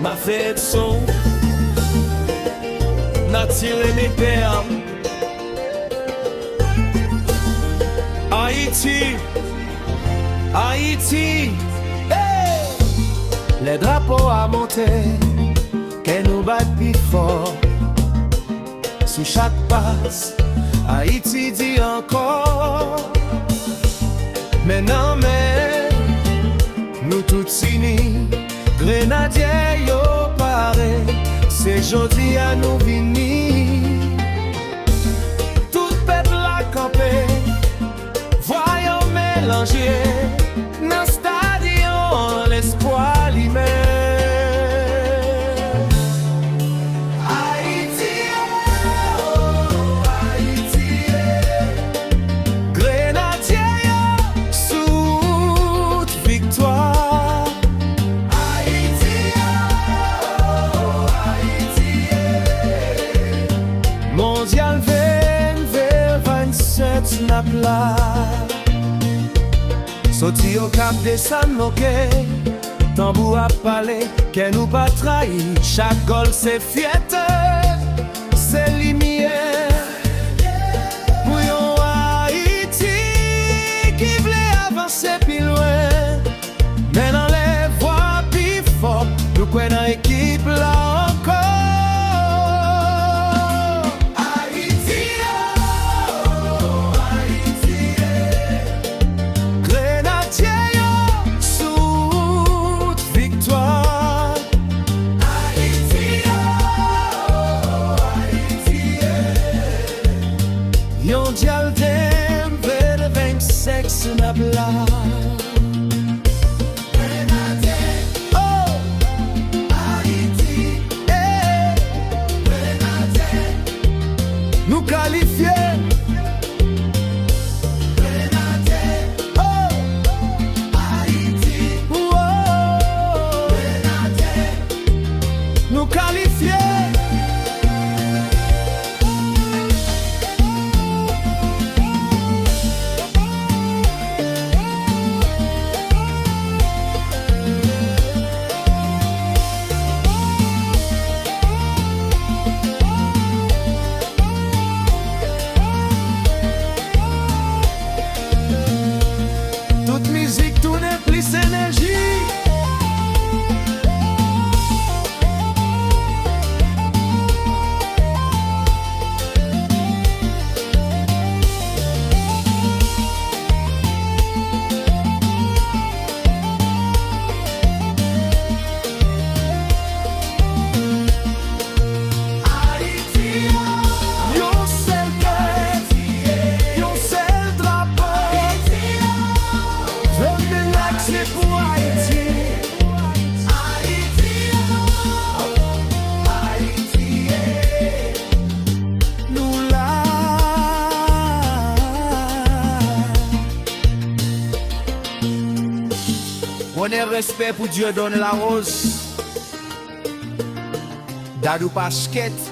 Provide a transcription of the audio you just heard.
m'a fait de son, n'a tiré mes perles. Haïti, Haïti, hey! Les drapeaux à monter, qu'elle nous bat plus fort. Sous chaque passe, Haïti dit encore. Mais non, mais nous tous unis, Grenadyè pare, c'est jodi à nous vini. Tout peuple la Kanpe, voyons mélanger, dans stadion lespwa limen. Mondial snap là. Soti Okap desann Tanbou a parlé, qu'elle nous pas trayi. Chaque gol c'est fyète, c'est limyè. Pour yon Haïti qui voulait avancer plus loin, mais dans les voies plus fort, nous quoi dans l'équipe là encore. Mondial dem vede 26 snap là. Oh, Haïti, Grenadyè, nous qualifiés. Grenadyè, oh, Haïti, oh, Grenadyè, nous qualifiés. Toute musique tourne plus énergie. On est respect pour Dieu donne la rose. Dadou pas chquette.